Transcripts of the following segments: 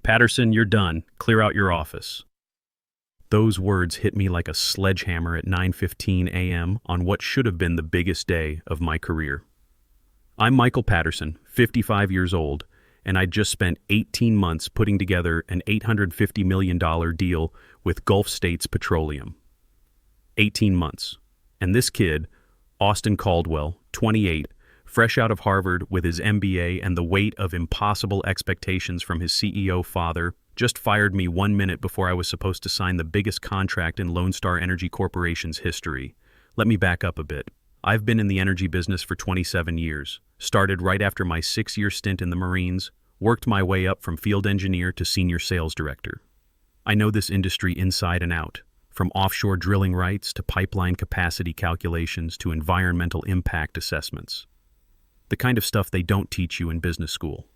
Patterson, you're done. Clear out your office. Those words hit me like a sledgehammer at 9:15 a.m. on what should have been the biggest day of my career. I'm Michael Patterson, 55 years old, and I'd just spent 18 months putting together an $850 million deal with Gulf States Petroleum. 18 months. And this kid, Austin Caldwell, 28, fresh out of Harvard with his MBA and the weight of impossible expectations from his CEO father, just fired me 1 minute before I was supposed to sign the biggest contract in Lone Star Energy Corporation's history. Let me back up a bit. I've been in the energy business for 27 years, started right after my 6-year stint in the Marines, worked my way up from field engineer to senior sales director. I know this industry inside and out, from offshore drilling rights to pipeline capacity calculations to environmental impact assessments. The kind of stuff they don't teach you in business school.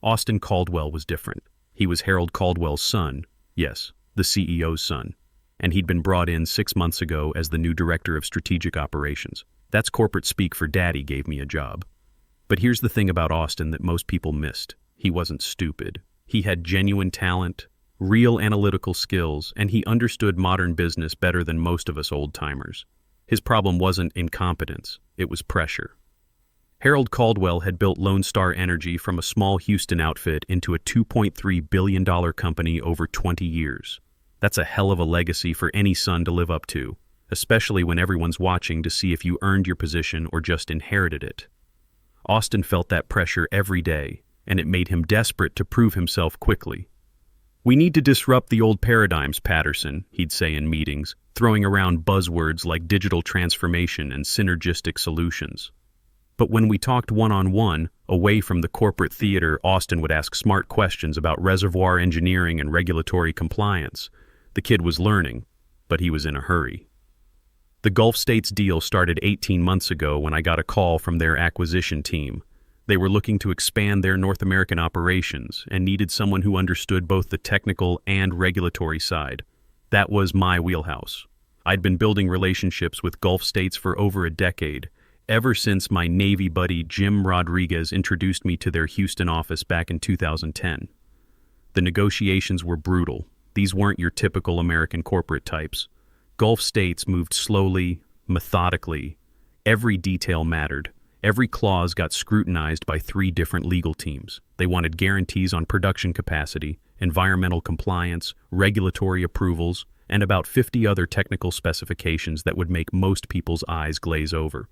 Austin Caldwell was different. He was Harold Caldwell's son, yes, the CEO's son, and he'd been brought in 6 months ago as the new director of strategic operations. That's corporate speak for daddy gave me a job. But here's the thing about Austin that most people missed. He wasn't stupid. He had genuine talent, real analytical skills, and he understood modern business better than most of us old-timers. His problem wasn't incompetence, it was pressure. Harold Caldwell had built Lone Star Energy from a small Houston outfit into a $2.3 billion company over 20 years. That's a hell of a legacy for any son to live up to, especially when everyone's watching to see if you earned your position or just inherited it. Austin felt that pressure every day, and it made him desperate to prove himself quickly. "We need to disrupt the old paradigms, Patterson," he'd say in meetings, throwing around buzzwords like digital transformation and synergistic solutions. But when we talked one-on-one, away from the corporate theater, Austin would ask smart questions about reservoir engineering and regulatory compliance. The kid was learning, but he was in a hurry. The Gulf States deal started 18 months ago when I got a call from their acquisition team. They were looking to expand their North American operations and needed someone who understood both the technical and regulatory side. That was my wheelhouse. I'd been building relationships with Gulf States for over a decade, ever since my Navy buddy Jim Rodriguez introduced me to their Houston office back in 2010. The negotiations were brutal. These weren't your typical American corporate types. Gulf States moved slowly, methodically. Every detail mattered. Every clause got scrutinized by 3 different legal teams. They wanted guarantees on production capacity, environmental compliance, regulatory approvals, and about 50 other technical specifications that would make most people's eyes glaze over.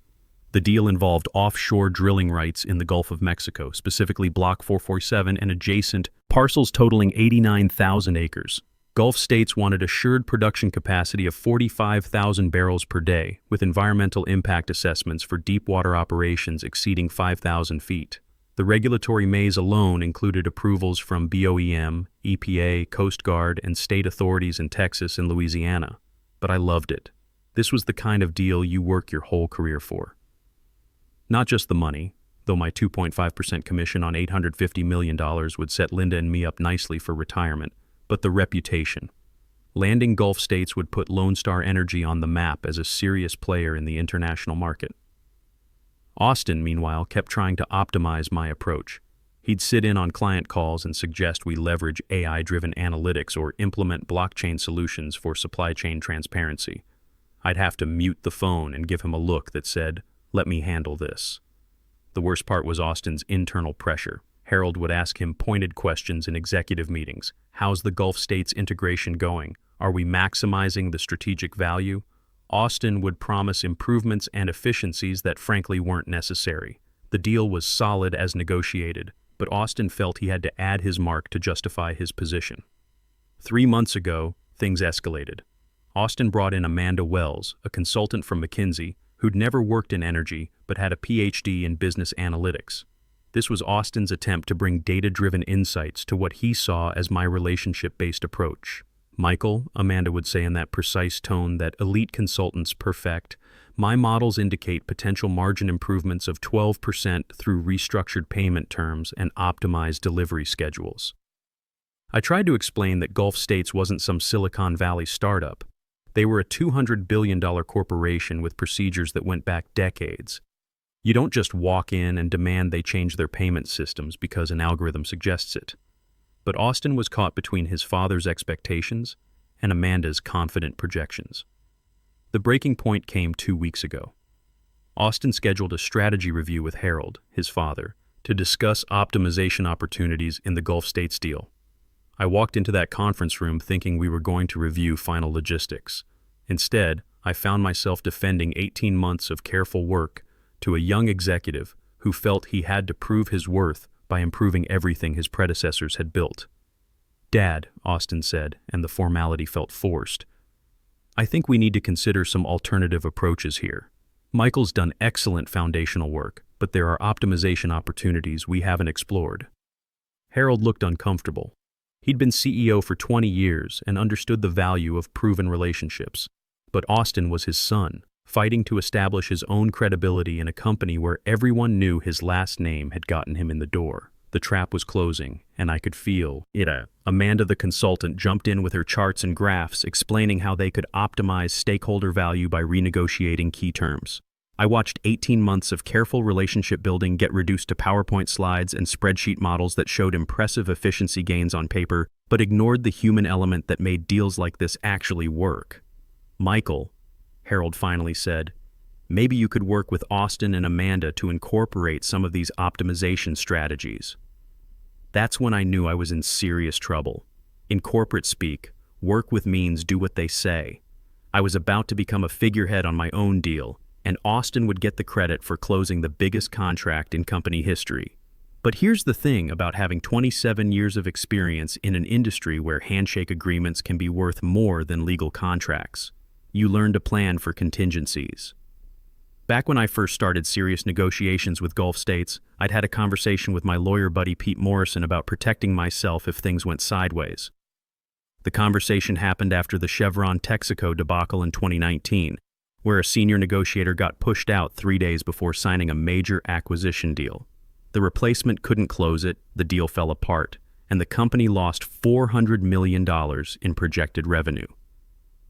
The deal involved offshore drilling rights in the Gulf of Mexico, specifically Block 447 and adjacent parcels totaling 89,000 acres. Gulf States wanted assured production capacity of 45,000 barrels per day, with environmental impact assessments for deep-water operations exceeding 5,000 feet. The regulatory maze alone included approvals from BOEM, EPA, Coast Guard, and state authorities in Texas and Louisiana. But I loved it. This was the kind of deal you work your whole career for. Not just the money, though my 2.5% commission on $850 million would set Linda and me up nicely for retirement, but the reputation. Landing Gulf States would put Lone Star Energy on the map as a serious player in the international market. Austin, meanwhile, kept trying to optimize my approach. He'd sit in on client calls and suggest we leverage AI-driven analytics or implement blockchain solutions for supply chain transparency. I'd have to mute the phone and give him a look that said, "Let me handle this." The worst part was Austin's internal pressure. Harold would ask him pointed questions in executive meetings. How's the Gulf States integration going? Are we maximizing the strategic value? Austin would promise improvements and efficiencies that frankly weren't necessary. The deal was solid as negotiated, but Austin felt he had to add his mark to justify his position. 3 months ago, things escalated. Austin brought in Amanda Wells, a consultant from McKinsey, who'd never worked in energy but had a PhD in business analytics. This was Austin's attempt to bring data-driven insights to what he saw as my relationship-based approach. "Michael," Amanda would say in that precise tone that elite consultants perfect, "my models indicate potential margin improvements of 12% through restructured payment terms and optimized delivery schedules." I tried to explain that Gulf States wasn't some Silicon Valley startup. They were a $200 billion corporation with procedures that went back decades. You don't just walk in and demand they change their payment systems because an algorithm suggests it. But Austin was caught between his father's expectations and Amanda's confident projections. The breaking point came 2 weeks ago. Austin scheduled a strategy review with Harold, his father, to discuss optimization opportunities in the Gulf States deal. I walked into that conference room thinking we were going to review final logistics. Instead, I found myself defending 18 months of careful work to a young executive who felt he had to prove his worth by improving everything his predecessors had built. "Dad," Austin said, and the formality felt forced, "I think we need to consider some alternative approaches here. Michael's done excellent foundational work, but there are optimization opportunities we haven't explored." Harold looked uncomfortable. He'd been CEO for 20 years and understood the value of proven relationships. But Austin was his son, fighting to establish his own credibility in a company where everyone knew his last name had gotten him in the door. The trap was closing, and I could feel it. Amanda, the consultant, jumped in with her charts and graphs, explaining how they could optimize stakeholder value by renegotiating key terms. I watched 18 months of careful relationship building get reduced to PowerPoint slides and spreadsheet models that showed impressive efficiency gains on paper, but ignored the human element that made deals like this actually work. "Michael," Harold finally said, "maybe you could work with Austin and Amanda to incorporate some of these optimization strategies." That's when I knew I was in serious trouble. In corporate speak, work with means do what they say. I was about to become a figurehead on my own deal, and Austin would get the credit for closing the biggest contract in company history. But here's the thing about having 27 years of experience in an industry where handshake agreements can be worth more than legal contracts. You learn to plan for contingencies. Back when I first started serious negotiations with Gulf States, I'd had a conversation with my lawyer buddy Pete Morrison about protecting myself if things went sideways. The conversation happened after the Chevron Texaco debacle in 2019, where a senior negotiator got pushed out 3 days before signing a major acquisition deal. The replacement couldn't close it, the deal fell apart, and the company lost $400 million in projected revenue.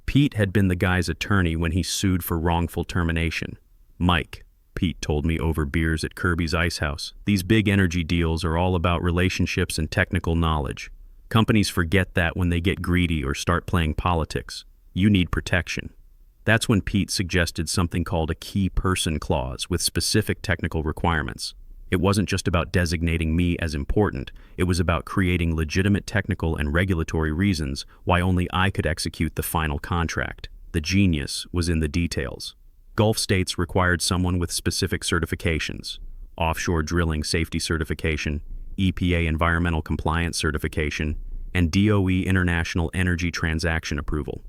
Pete had been the guy's attorney when he sued for wrongful termination. "Mike," Pete told me over beers at Kirby's Ice House, "these big energy deals are all about relationships and technical knowledge. Companies forget that when they get greedy or start playing politics. You need protection." That's when Pete suggested something called a key person clause with specific technical requirements. It wasn't just about designating me as important, it was about creating legitimate technical and regulatory reasons why only I could execute the final contract. The genius was in the details. Gulf States required someone with specific certifications: offshore drilling safety certification, EPA environmental compliance certification, and DOE international energy transaction approval.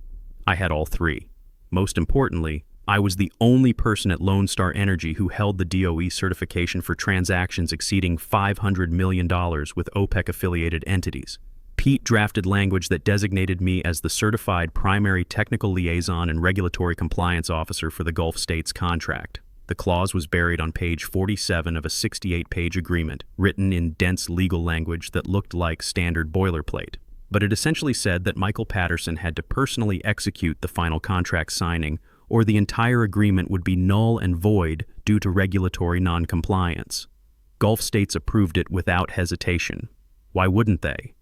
I had all three. Most importantly, I was the only person at Lone Star Energy who held the DOE certification for transactions exceeding $500 million with OPEC-affiliated entities. Pete drafted language that designated me as the certified primary technical liaison and regulatory compliance officer for the Gulf States contract. The clause was buried on page 47 of a 68-page agreement, written in dense legal language that looked like standard boilerplate. But it essentially said that Michael Patterson had to personally execute the final contract signing, or the entire agreement would be null and void due to regulatory non-compliance. Gulf States approved it without hesitation. Why wouldn't they?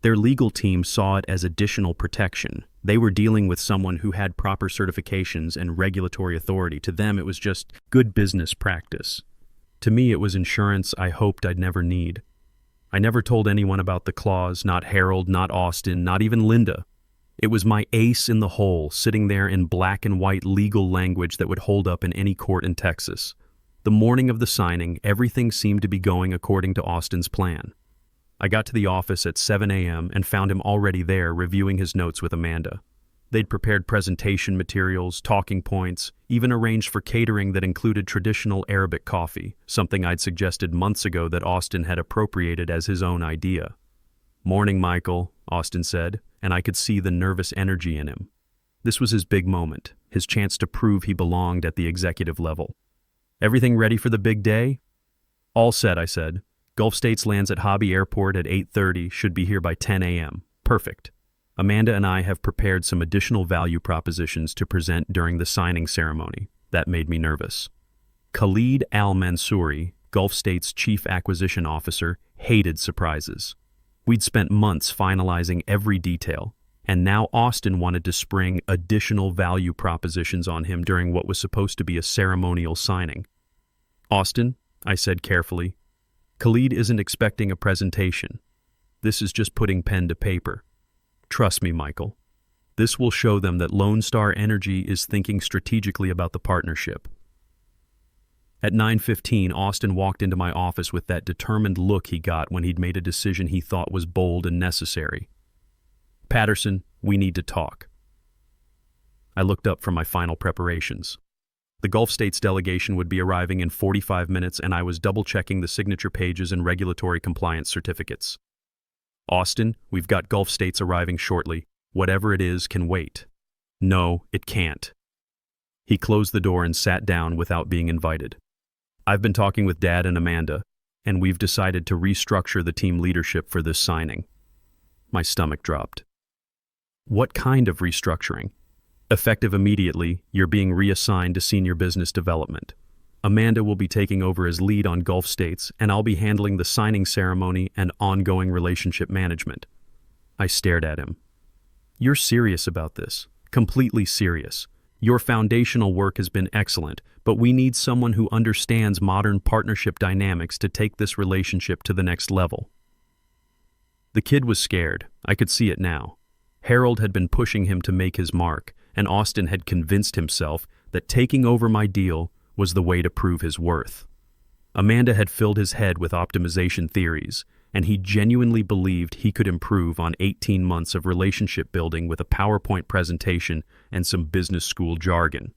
Their legal team saw it as additional protection. They were dealing with someone who had proper certifications and regulatory authority. To them, it was just good business practice. To me, it was insurance I hoped I'd never need. I never told anyone about the clause, not Harold, not Austin, not even Linda. It was my ace in the hole, sitting there in black and white legal language that would hold up in any court in Texas. The morning of the signing, everything seemed to be going according to Austin's plan. I got to the office at 7 a.m. and found him already there reviewing his notes with Amanda. They'd prepared presentation materials, talking points, even arranged for catering that included traditional Arabic coffee, something I'd suggested months ago that Austin had appropriated as his own idea. "Morning, Michael," Austin said, and I could see the nervous energy in him. This was his big moment, his chance to prove he belonged at the executive level. "Everything ready for the big day?" "All set," I said. "Gulf States lands at Hobby Airport at 8:30, should be here by 10 a.m. Perfect. Amanda and I have prepared some additional value propositions to present during the signing ceremony. That made me nervous." Khalid Al-Mansouri, Gulf States Chief Acquisition Officer, hated surprises. We'd spent months finalizing every detail, and now Austin wanted to spring additional value propositions on him during what was supposed to be a ceremonial signing. "Austin," I said carefully, "Khalid isn't expecting a presentation. This is just putting pen to paper. Trust me, Michael. This will show them that Lone Star Energy is thinking strategically about the partnership." At 9:15, Austin walked into my office with that determined look he got when he'd made a decision he thought was bold and necessary. "Patterson, we need to talk." I looked up from my final preparations. The Gulf States delegation would be arriving in 45 minutes, and I was double-checking the signature pages and regulatory compliance certificates. "Austin, we've got Gulf States arriving shortly. Whatever it is can wait." "No, it can't." He closed the door and sat down without being invited. "I've been talking with Dad and Amanda, and we've decided to restructure the team leadership for this signing." My stomach dropped. "What kind of restructuring?" "Effective immediately, you're being reassigned to senior business development. Amanda will be taking over as lead on Gulf States, and I'll be handling the signing ceremony and ongoing relationship management." I stared at him. "You're serious about this? Completely serious. Your foundational work has been excellent, but we need someone who understands modern partnership dynamics to take this relationship to the next level." The kid was scared. I could see it now. Harold had been pushing him to make his mark, and Austin had convinced himself that taking over my deal was the way to prove his worth. Amanda had filled his head with optimization theories, and he genuinely believed he could improve on 18 months of relationship building with a PowerPoint presentation and some business school jargon.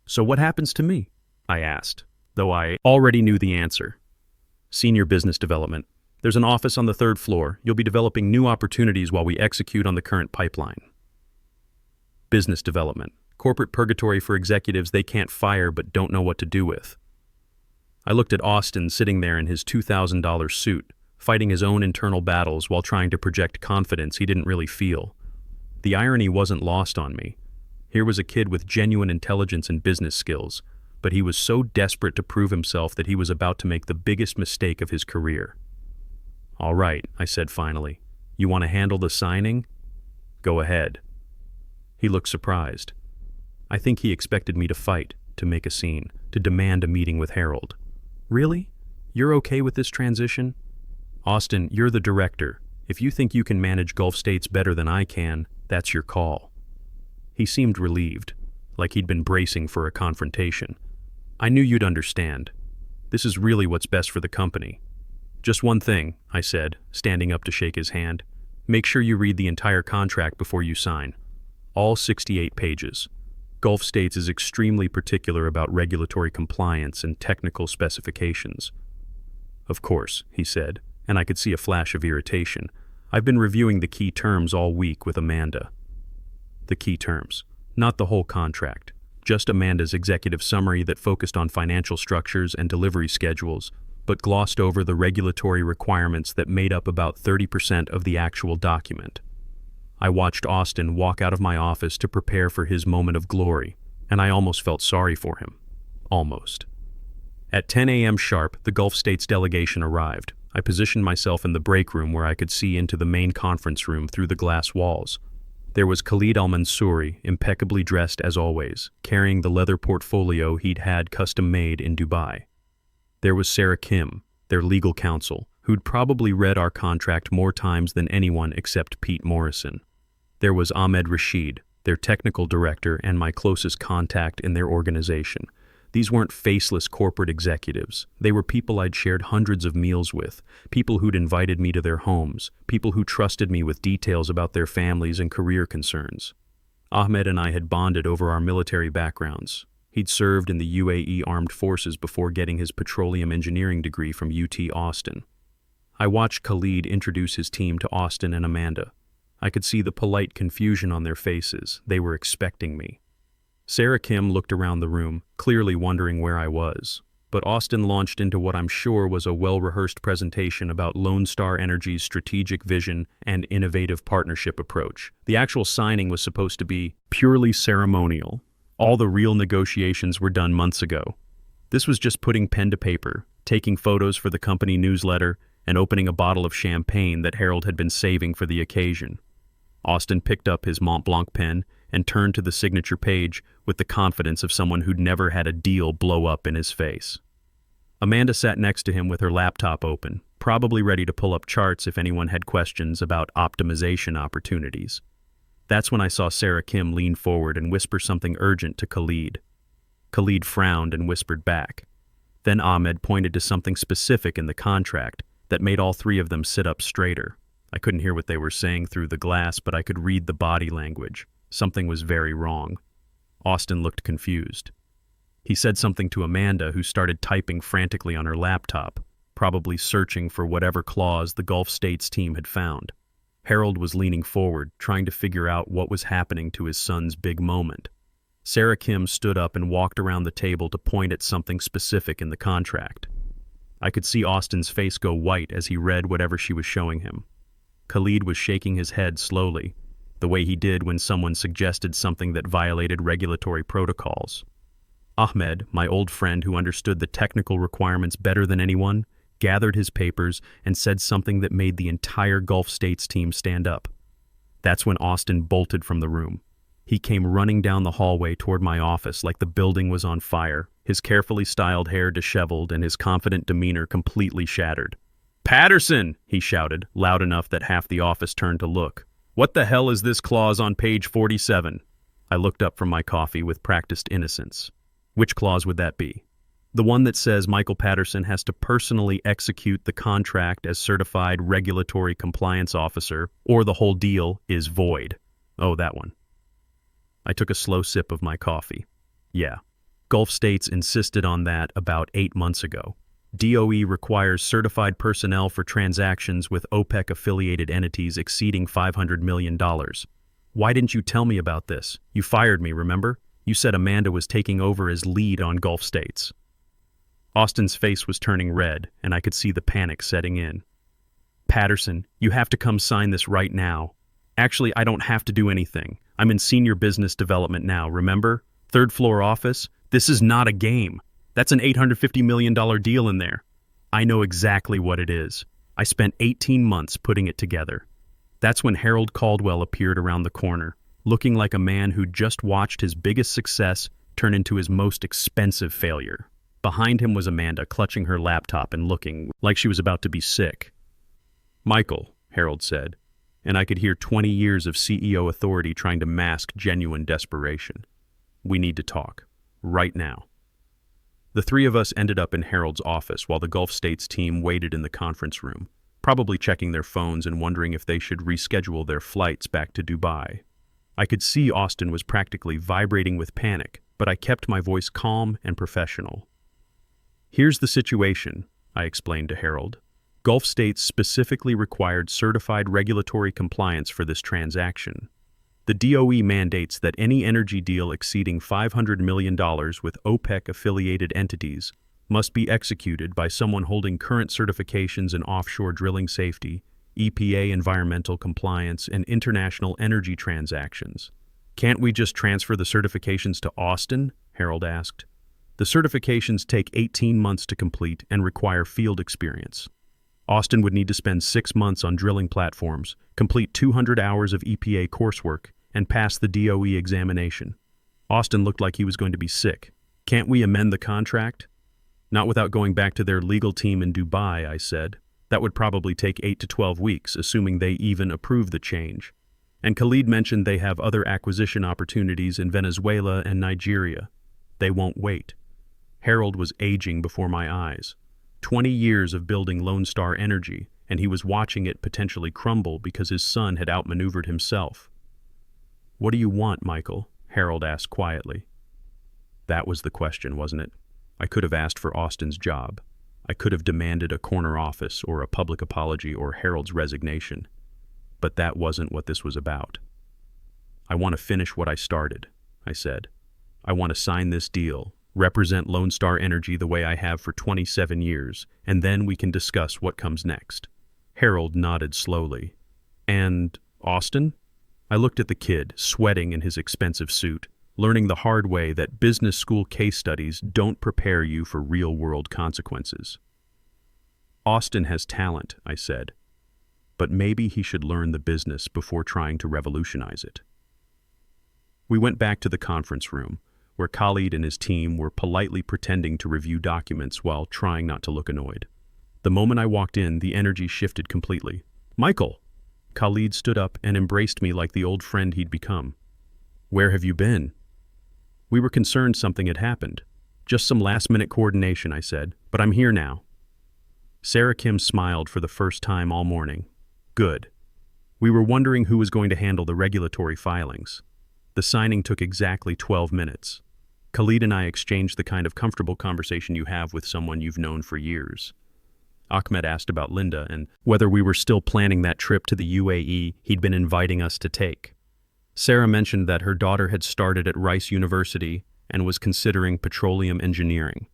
"So what happens to me?" I asked, though I already knew the answer. "Senior business development. There's an office on the 3rd floor. You'll be developing new opportunities while we execute on the current pipeline." Business development. Corporate purgatory for executives they can't fire but don't know what to do with. I looked at Austin sitting there in his $2,000 suit, fighting his own internal battles while trying to project confidence he didn't really feel. The irony wasn't lost on me. Here was a kid with genuine intelligence and business skills, but he was so desperate to prove himself that he was about to make the biggest mistake of his career. "All right," I said finally. "You want to handle the signing? Go ahead." He looked surprised. I think he expected me to fight, to make a scene, to demand a meeting with Harold. "Really? You're okay with this transition?" "Austin, you're the director. If you think you can manage Gulf States better than I can, that's your call." He seemed relieved, like he'd been bracing for a confrontation. "I knew you'd understand. This is really what's best for the company." "Just one thing," I said, standing up to shake his hand. "Make sure you read the entire contract before you sign. All 68 pages. Gulf States is extremely particular about regulatory compliance and technical specifications." "Of course," he said, and I could see a flash of irritation. "I've been reviewing the key terms all week with Amanda." The key terms. Not the whole contract. Just Amanda's executive summary that focused on financial structures and delivery schedules, but glossed over the regulatory requirements that made up about 30% of the actual document. I watched Austin walk out of my office to prepare for his moment of glory, and I almost felt sorry for him. Almost. At 10 a.m. sharp, the Gulf States delegation arrived. I positioned myself in the break room where I could see into the main conference room through the glass walls. There was Khalid al-Mansouri, impeccably dressed as always, carrying the leather portfolio he'd had custom-made in Dubai. There was Sarah Kim, their legal counsel, who'd probably read our contract more times than anyone except Pete Morrison. There was Ahmed Rashid, their technical director and my closest contact in their organization. These weren't faceless corporate executives. They were people I'd shared hundreds of meals with, people who'd invited me to their homes, people who trusted me with details about their families and career concerns. Ahmed and I had bonded over our military backgrounds. He'd served in the UAE Armed Forces before getting his petroleum engineering degree from UT Austin. I watched Khalid introduce his team to Austin and Amanda. I could see the polite confusion on their faces. They were expecting me. Sarah Kim looked around the room, clearly wondering where I was. But Austin launched into what I'm sure was a well-rehearsed presentation about Lone Star Energy's strategic vision and innovative partnership approach. The actual signing was supposed to be purely ceremonial. All the real negotiations were done months ago. This was just putting pen to paper, taking photos for the company newsletter, and opening a bottle of champagne that Harold had been saving for the occasion. Austin picked up his Mont Blanc pen and turned to the signature page with the confidence of someone who'd never had a deal blow up in his face. Amanda sat next to him with her laptop open, probably ready to pull up charts if anyone had questions about optimization opportunities. That's when I saw Sarah Kim lean forward and whisper something urgent to Khalid. Khalid frowned and whispered back. Then Ahmed pointed to something specific in the contract that made all three of them sit up straighter. I couldn't hear what they were saying through the glass, but I could read the body language. Something was very wrong. Austin looked confused. He said something to Amanda, who started typing frantically on her laptop, probably searching for whatever clause the Gulf States team had found. Harold was leaning forward, trying to figure out what was happening to his son's big moment. Sarah Kim stood up and walked around the table to point at something specific in the contract. I could see Austin's face go white as he read whatever she was showing him. Khalid was shaking his head slowly, the way he did when someone suggested something that violated regulatory protocols. Ahmed, my old friend who understood the technical requirements better than anyone, gathered his papers and said something that made the entire Gulf States team stand up. That's when Austin bolted from the room. He came running down the hallway toward my office like the building was on fire, his carefully styled hair disheveled and his confident demeanor completely shattered. "Patterson!" he shouted, loud enough that half the office turned to look. "What the hell is this clause on page 47? I looked up from my coffee with practiced innocence. Which clause would that be? The one that says Michael Patterson has to personally execute the contract as certified regulatory compliance officer, or the whole deal is void. Oh, that one. I took a slow sip of my coffee. Yeah, Gulf States insisted on that about 8 months ago. DOE requires certified personnel for transactions with OPEC-affiliated entities exceeding $500 million. Why didn't you tell me about this? You fired me, remember? You said Amanda was taking over as lead on Gulf States. Austin's face was turning red, and I could see the panic setting in. Patterson, you have to come sign this right now. Actually, I don't have to do anything. I'm in senior business development now, remember? Third floor office? This is not a game. That's an $850 million deal in there. I know exactly what it is. I spent 18 months putting it together. That's when Harold Caldwell appeared around the corner, looking like a man who'd just watched his biggest success turn into his most expensive failure. Behind him was Amanda, clutching her laptop and looking like she was about to be sick. "Michael," Harold said, and I could hear 20 years of CEO authority trying to mask genuine desperation. "We need to talk. Right now." The three of us ended up in Harold's office while the Gulf States team waited in the conference room, probably checking their phones and wondering if they should reschedule their flights back to Dubai. I could see Austin was practically vibrating with panic, but I kept my voice calm and professional. "Here's the situation," I explained to Harold. Gulf States specifically required certified regulatory compliance for this transaction. The DOE mandates that any energy deal exceeding $500 million with OPEC-affiliated entities must be executed by someone holding current certifications in offshore drilling safety, EPA environmental compliance, and international energy transactions. "Can't we just transfer the certifications to Austin?" Harold asked. "The certifications take 18 months to complete and require field experience. Austin would need to spend 6 months on drilling platforms, complete 200 hours of EPA coursework, and pass the DOE examination." Austin looked like he was going to be sick. "Can't we amend the contract?" "Not without going back to their legal team in Dubai," I said. "That would probably take 8 to 12 weeks, assuming they even approve the change. And Khalid mentioned they have other acquisition opportunities in Venezuela and Nigeria. They won't wait." Harold was aging before my eyes. 20 years of building Lone Star Energy, and he was watching it potentially crumble because his son had outmaneuvered himself. "What do you want, Michael?" Harold asked quietly. That was the question, wasn't it? I could have asked for Austin's job. I could have demanded a corner office or a public apology or Harold's resignation. But that wasn't what this was about. "I want to finish what I started," I said. "I want to sign this deal, represent Lone Star Energy the way I have for 27 years, and then we can discuss what comes next." Harold nodded slowly. "And Austin?" I looked at the kid, sweating in his expensive suit, learning the hard way that business school case studies don't prepare you for real-world consequences. Austin has talent, I said, but maybe he should learn the business before trying to revolutionize it. We went back to the conference room, where Khalid and his team were politely pretending to review documents while trying not to look annoyed. The moment I walked in, the energy shifted completely. "Michael!" Khalid stood up and embraced me like the old friend he'd become. "Where have you been?" "We were concerned something had happened. Just some last-minute coordination," I said, "but I'm here now." Sarah Kim smiled for the first time all morning. "Good. We were wondering who was going to handle the regulatory filings." The signing took exactly 12 minutes. Khalid and I exchanged the kind of comfortable conversation you have with someone you've known for years. Ahmed asked about Linda and whether we were still planning that trip to the UAE he'd been inviting us to take. Sarah mentioned that her daughter had started at Rice University and was considering petroleum engineering.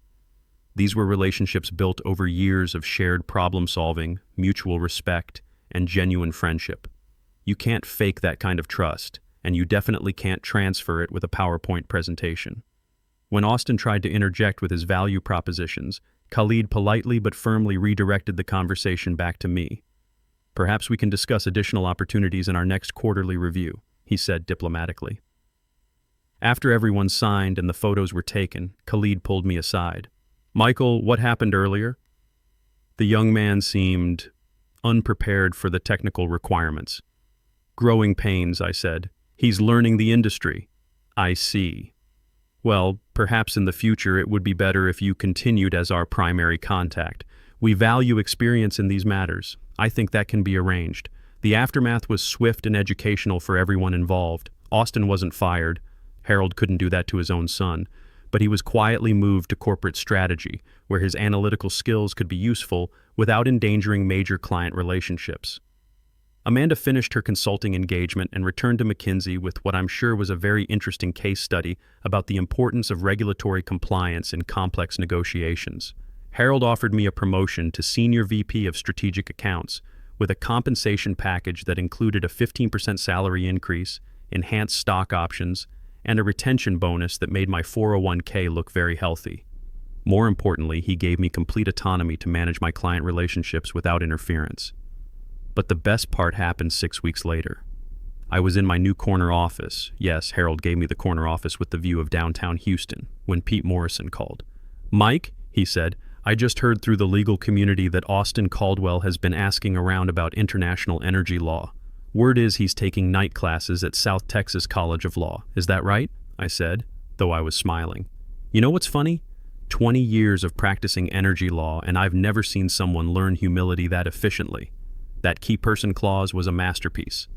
These were relationships built over years of shared problem-solving, mutual respect, and genuine friendship. You can't fake that kind of trust, and you definitely can't transfer it with a PowerPoint presentation. When Austin tried to interject with his value propositions, Khalid politely but firmly redirected the conversation back to me. "Perhaps we can discuss additional opportunities in our next quarterly review," he said diplomatically. After everyone signed and the photos were taken, Khalid pulled me aside. "Michael, what happened earlier?" The young man seemed unprepared for the technical requirements. "Growing pains," I said. "He's learning the industry." "I see. Well, perhaps in the future it would be better if you continued as our primary contact. We value experience in these matters. I think that can be arranged." The aftermath was swift and educational for everyone involved. Austin wasn't fired. Harold couldn't do that to his own son. But he was quietly moved to corporate strategy, where his analytical skills could be useful without endangering major client relationships. Amanda finished her consulting engagement and returned to McKinsey with what I'm sure was a very interesting case study about the importance of regulatory compliance in complex negotiations. Harold offered me a promotion to Senior VP of Strategic Accounts, with a compensation package that included a 15% salary increase, enhanced stock options, and a retention bonus that made my 401k look very healthy. More importantly, he gave me complete autonomy to manage my client relationships without interference. But the best part happened 6 weeks later. I was in my new corner office. Yes, Harold gave me the corner office with the view of downtown Houston, when Pete Morrison called. "Mike," he said, "I just heard through the legal community that Austin Caldwell has been asking around about international energy law. Word is he's taking night classes at South Texas College of Law. Is that right?" I said, though I was smiling. "You know what's funny? 20 years of practicing energy law, and I've never seen someone learn humility that efficiently. That key person clause was a masterpiece."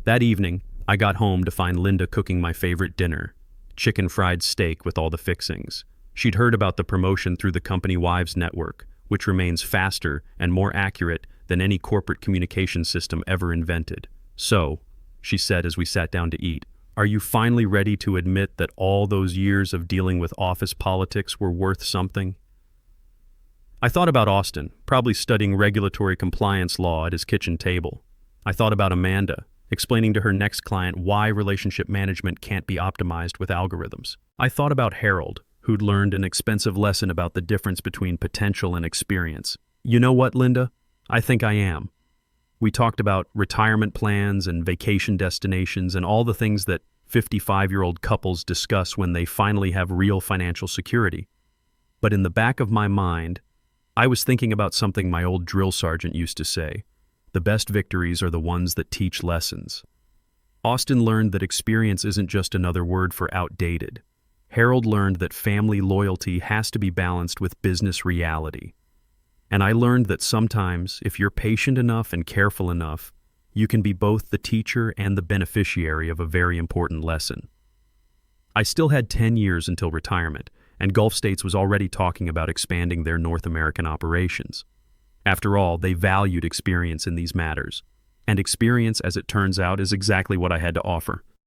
That evening, I got home to find Linda cooking my favorite dinner, chicken fried steak with all the fixings. She'd heard about the promotion through the company Wives Network, which remains faster and more accurate than any corporate communication system ever invented. "So," she said as we sat down to eat, "are you finally ready to admit that all those years of dealing with office politics were worth something?" I thought about Austin, probably studying regulatory compliance law at his kitchen table. I thought about Amanda, explaining to her next client why relationship management can't be optimized with algorithms. I thought about Harold, who'd learned an expensive lesson about the difference between potential and experience. "You know what, Linda? I think I am." We talked about retirement plans and vacation destinations and all the things that 55-year-old couples discuss when they finally have real financial security. But in the back of my mind, I was thinking about something my old drill sergeant used to say: the best victories are the ones that teach lessons. Austin learned that experience isn't just another word for outdated. Harold learned that family loyalty has to be balanced with business reality. And I learned that sometimes, if you're patient enough and careful enough, you can be both the teacher and the beneficiary of a very important lesson. I still had 10 years until retirement, and Gulf States was already talking about expanding their North American operations. After all, they valued experience in these matters. And experience, as it turns out, is exactly what I had to offer.